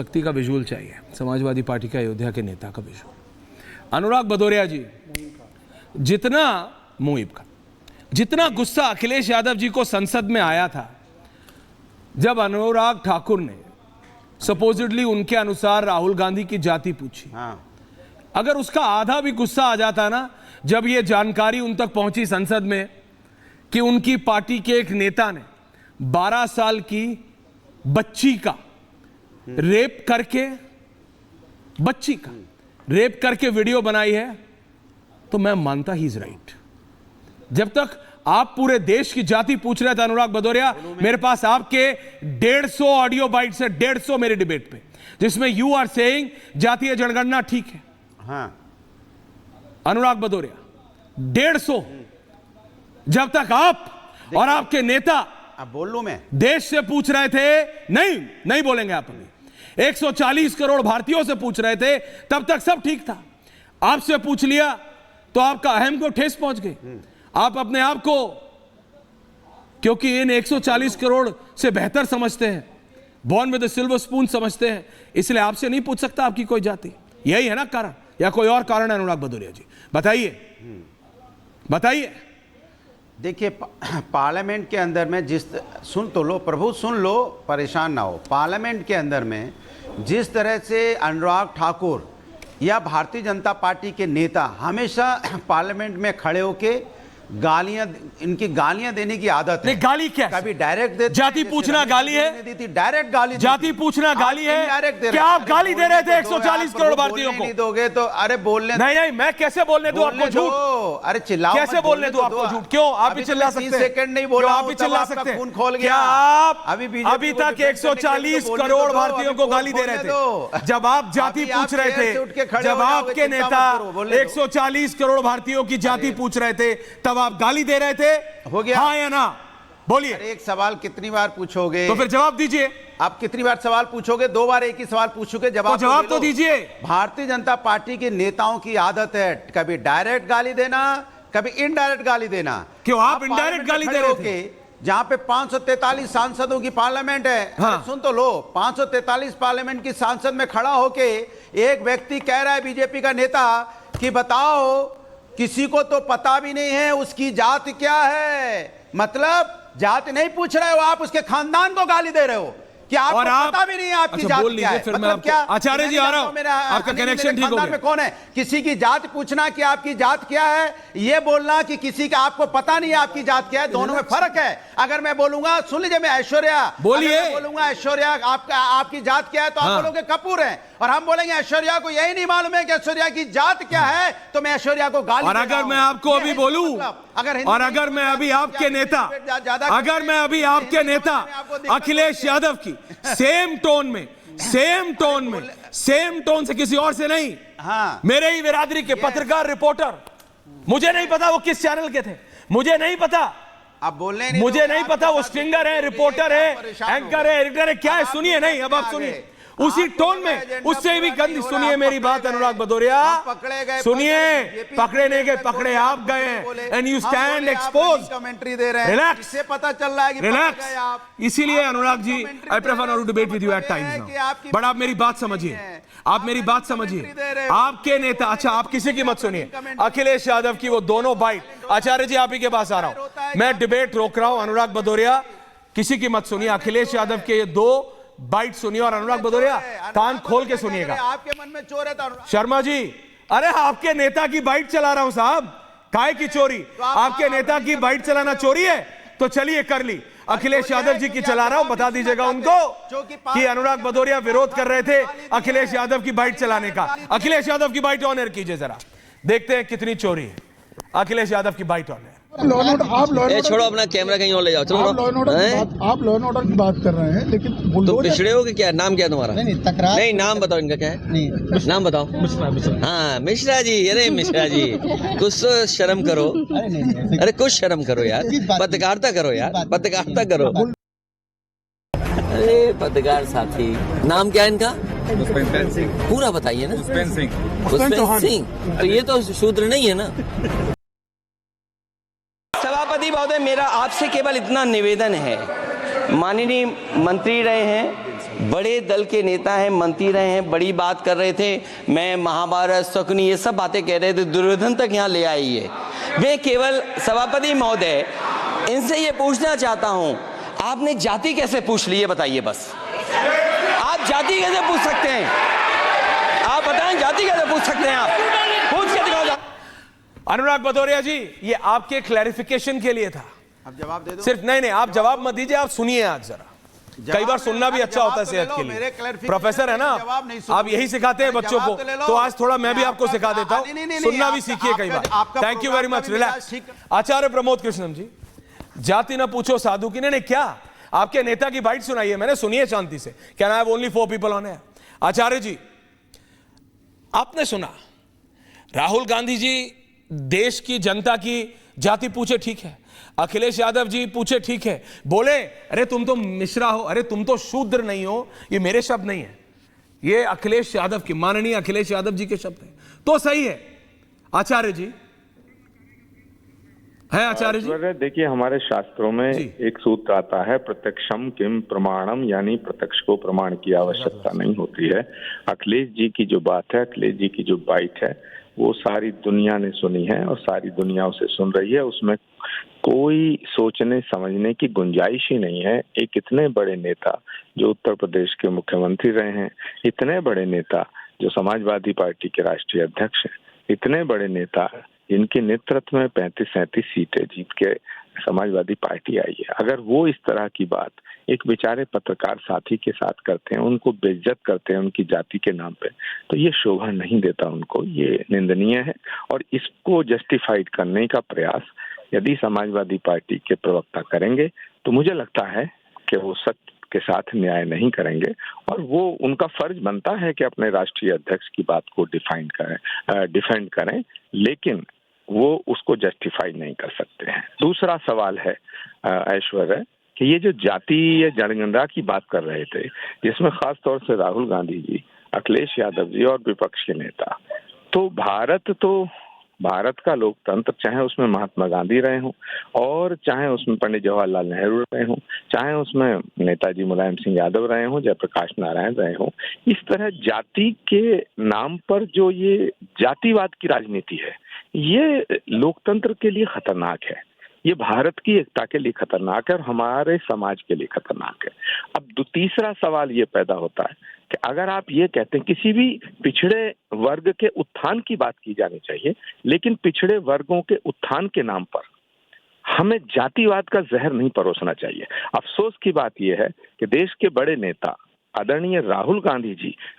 व्यक्ति का विजुअल चाहिए, समाजवादी पार्टी का अयोध्या के नेता का विजुअल। अनुराग भदौरिया जी, जितना गुस्सा अखिलेश यादव जी को संसद में आया था जब अनुराग ठाकुर ने सपोजिटली उनके अनुसार राहुल गांधी की जाति पूछी, अगर उसका आधा भी गुस्सा आ जाता ना जब यह जानकारी उन तक पहुंची संसद में कि उनकी पार्टी के एक नेता ने 12 साल की बच्ची का रेप करके वीडियो बनाई है, तो मैं मानता ही इज राइट। जब तक आप पूरे देश की जाति पूछ रहे थे अनुराग भदौरिया, मेरे पास आपके 150 ऑडियो बाइट से 150 मेरे डिबेट पे, जिसमें यू आर सेइंग जातीय जनगणना ठीक है। हाँ। अनुराग भदौरिया 150, जब तक आप और आपके नेता अब बोल लूं मैं देश से पूछ रहे थे, नहीं बोलेंगे आप अभी, 140 करोड़ भारतीयों से पूछ रहे थे, तब तक सब ठीक था। आपसे पूछ लिया तो आपका अहम को ठेस पहुंच गई। आप अपने आप को क्योंकि इन 140 करोड़ से बेहतर समझते हैं, born with the silver spoon समझते हैं, इसलिए आपसे नहीं पूछ सकता आपकी कोई जाति। यही है ना कारण, या कोई और कारण है? अनुराग भदौरिया जी बताइए। देखिए, पार्लियामेंट के अंदर में सुन तो लो प्रभु, सुन लो, परेशान ना हो। पार्लियामेंट के अंदर में जिस तरह से अनुराग ठाकुर या भारतीय जनता पार्टी के नेता हमेशा पार्लियामेंट में खड़े होके इनकी गालियां देने की आदत है। गाली क्या? कभी डायरेक्ट देते, जाति पूछना गाली है, डायरेक्ट गाली, जाति पूछना गाली है। क्या आप गाली दे रहे थे 140 करोड़ भारतीयों को? नहीं दोगे तो अरे बोलने नहीं, मैं कैसे बोलने दूं आपको झूठ? अरे चिल्लाओ, कैसे बोलने दूं आपको झूठ? क्यों आप भी चिल्ला सकते हैं? 30 सेकंड नहीं बोला, आप भी चिल्ला सकते हैं। खून खोल गया। क्या आप अभी तक 140 करोड़ भारतीयों को गाली दे रहे थे जब आप जाति पूछ रहे थे? जब आपके नेता 140 करोड़ भारतीयों की जाति पूछ रहे थे तब आप गाली दे रहे थे? हो गया? हाँ या ना? बोलिए। एक सवाल कितनी बार पूछोगे? तो फिर जवाब दीजिए। आप कितनी बार सवाल पूछोगे? 2 बार एक ही सवाल पूछोगे, जवाब तो दीजिए। भारतीय जनता पार्टी के नेताओं की आदत है कभी डायरेक्ट गाली देना, कभी इनडायरेक्ट गाली देना। क्यों आप इनडायरेक्ट गाली दे रहे थे? जहां पे 543 सांसदों की पार्लियामेंट है। हाँ। सुन तो लो, 543 पार्लियामेंट की सांसद में खड़ा होके एक व्यक्ति कह रहा है, बीजेपी का नेता, कि बताओ किसी को तो पता भी नहीं है उसकी जात क्या है। मतलब जाति नहीं पूछ रहे हो आप, उसके खानदान को गाली दे रहे हो कि आपको पता भी नहीं है आपकी जात क्या है। मतलब क्या? आचार्य जी आ रहा हूं, आपका कनेक्शन ठीक हो गया। में कौन है? किसी की जात पूछना कि आपकी जात क्या है, ये बोलना कि किसी का आपको पता नहीं है आपकी जात क्या है, दोनों में फर्क है। अगर मैं बोलूंगा, सुन लीजिए, मैं ऐश्वर्या बोलिए, बोलूंगा ऐश्वर्या आपकी जात क्या है तो आप बोलोगे कपूर है, और हम बोलेंगे ऐश्वर्या को यही नहीं मालूम है कि ऐश्वर्या की जात क्या है, तो मैं ऐश्वर्या को गाली। और अगर मैं आपको अभी बोलूं, और अगर मैं अभी आपके नेता अखिलेश यादव की सेम टोन से किसी और से नहीं, हाँ, मेरे ही बिरादरी के पत्रकार, रिपोर्टर, मुझे नहीं पता वो किस चैनल के थे, मुझे नहीं पता, आप बोलने नहीं, मुझे नहीं पता वो स्ट्रिंगर है, रिपोर्टर है, एंकर है, एडिटर है, क्या है, सुनिए। नहीं, अब आप सुनिए उसी टोन में, उससे भी गंदी। सुनिए मेरी बात अनुराग भदौरिया, सुनिए। पकड़े नहीं गए, पकड़े आप गए, and you stand expose. Commentary दे रहे हैं, रिलैक्स, इससे पता चल रहा है कि रिलैक्स। इसीलिए Anurag ji, I prefer not to debate with you at Times Now, but आप मेरी बात समझिए, आपके नेता, अच्छा आप किसी की मत सुनिए, अखिलेश यादव की वो दोनों बाइट। आचार्य जी आप ही के पास आ रहा हूं, मैं डिबेट रोक रहा हूं। अनुराग भदौरिया किसी की मत सुनिए, अखिलेश यादव के ये 2 बाइट सुनिए, और अनुराग भदौरिया कान खोल के सुनिएगा। आपके मन में चोर है शर्मा जी, अरे आपके नेता की बाइट चला रहा हूं साहब, काहे की चोरी? आपके नेता की बाइट चलाना चोरी है? तो चलिए कर ली। अखिलेश यादव जी की चला रहा हूं, बता दीजिएगा उनको कि अनुराग भदौरिया विरोध कर रहे थे अखिलेश यादव की बाइट चलाने का। अखिलेश यादव की बाइट ऑन एयर कीजिए, जरा देखते हैं कितनी चोरी है। अखिलेश यादव की बाइट ऑन एयर। छोड़ो अपना कैमरा कहीं और ले जाओ, चलो। आप लॉ एंड ऑर्डर की बात कर रहे हैं, लेकिन तो पिछड़े हो कि क्या? नाम क्या है तुम्हारा? नहीं, नाम बताओ इनका क्या है? नहीं, नाम बताओ। हाँ, मिश्रा जी। अरे मिश्रा जी, कुछ तो शर्म करो। अरे कुछ शर्म करो यार, पत्रकारिता करो यार, पत्रकारिता करो। अरे पत्रकार साथी, नाम क्या है इनका? पूरा बताइए ना। पुष्पेंद्र सिंह। तो ये तो शूद्र नहीं है ना। सभापति महोदय, मेरा आपसे केवल इतना निवेदन है, माननीय मंत्री रहे हैं, बड़े दल के नेता हैं, मंत्री रहे हैं, बड़ी बात कर रहे थे, मैं महाभारत शकुनी ये सब बातें कह रहे थे, दुर्योधन तक यहाँ ले आई है। मैं केवल सभापति महोदय इनसे ये पूछना चाहता हूँ, आपने जाति कैसे पूछ ली है बताइए बस। आप जाति कैसे पूछ सकते हैं? आप बताएं जाति कैसे पूछ सकते हैं? आप पूछ के दिखाओ। अनुराग भदौरिया जी, ये आपके क्लैरिफिकेशन के लिए था। अब जवाब दे दो। सिर्फ नहीं, आप जवाब मत दीजिए, आप सुनिए आज जरा। कई बार सुनना भी अच्छा होता है सेहत के लिए। प्रोफेसर है ना आप, यही सिखाते हैं बच्चों को, तो आज थोड़ा मैं भी आपको सिखा देता हूं, सुनना भी सीखिए कई बार। Thank you very much, relax. Acharya Pramod Krishnam ji, जाति ना पूछो साधु की। नहीं क्या, आपके नेता की बाइट सुनाइए, मैंने सुनिए शांति से। Can I have only 4 people on air? Acharya ji, आपने सुना राहुल गांधी जी देश की जनता की जाति पूछे, ठीक है। अखिलेश यादव जी पूछे, ठीक है। बोले अरे तुम तो मिश्रा हो, अरे तुम तो शूद्र नहीं हो। ये मेरे शब्द नहीं है, ये अखिलेश यादव की, माननीय अखिलेश यादव जी के शब्द हैं, तो सही है। आचार्य जी है, आचार्य जी देखिए, हमारे शास्त्रों में एक सूत्र आता है, प्रत्यक्षम किम प्रमाणम, यानी प्रत्यक्ष को प्रमाण की आवश्यकता नहीं होती है। अखिलेश जी की जो बात है, अखिलेश जी की जो बाइट है, वो सारी दुनिया ने सुनी है और सारी दुनिया उसे सुन रही है। उसमें कोई सोचने समझने की गुंजाइश ही नहीं है। एक इतने बड़े नेता जो उत्तर प्रदेश के मुख्यमंत्री रहे हैं, इतने बड़े नेता जो समाजवादी पार्टी के राष्ट्रीय अध्यक्ष हैं, इतने बड़े नेता जिनके नेतृत्व में 35-37 सीटें जीत के समाजवादी पार्टी आई है, अगर वो इस तरह की बात एक बेचारे पत्रकार साथी के साथ करते हैं, उनको बेइज्जत करते हैं उनकी जाति के नाम पे, तो ये शोभा नहीं देता उनको, ये निंदनीय है। और इसको जस्टिफाइड करने का प्रयास यदि समाजवादी पार्टी के प्रवक्ता करेंगे तो मुझे लगता है कि वो सत्य के साथ न्याय नहीं करेंगे, और वो उनका फर्ज बनता है कि अपने राष्ट्रीय अध्यक्ष की बात को डिफेंड करें, लेकिन वो उसको जस्टिफाई नहीं कर सकते हैं। दूसरा सवाल है ऐश्वर्या कि ये जो जातीय जनगणना की बात कर रहे थे, जिसमें खास तौर से राहुल गांधी जी, अखिलेश यादव जी और विपक्ष के नेता, तो भारत का लोकतंत्र, चाहे उसमें महात्मा गांधी रहे हों और चाहे उसमें पंडित जवाहरलाल नेहरू रहे हों, चाहे उसमें नेताजी मुलायम सिंह यादव रहे हों, जयप्रकाश नारायण रहे हों, इस तरह जाति के नाम पर जो ये जातिवाद की राजनीति है, ये लोकतंत्र के लिए खतरनाक है। ये भारत की एकता के लिए खतरनाक है और हमारे समाज के लिए खतरनाक है। अब तीसरा सवाल ये पैदा होता है कि अगर आप ये कहते हैं किसी भी पिछड़े वर्ग के उत्थान की बात की जानी चाहिए, लेकिन पिछड़े वर्गों के उत्थान के नाम पर हमें जातिवाद का जहर नहीं परोसना चाहिए। अफसोस की बात यह है कि देश के बड़े नेता आदरणीय राहुल गांधी जी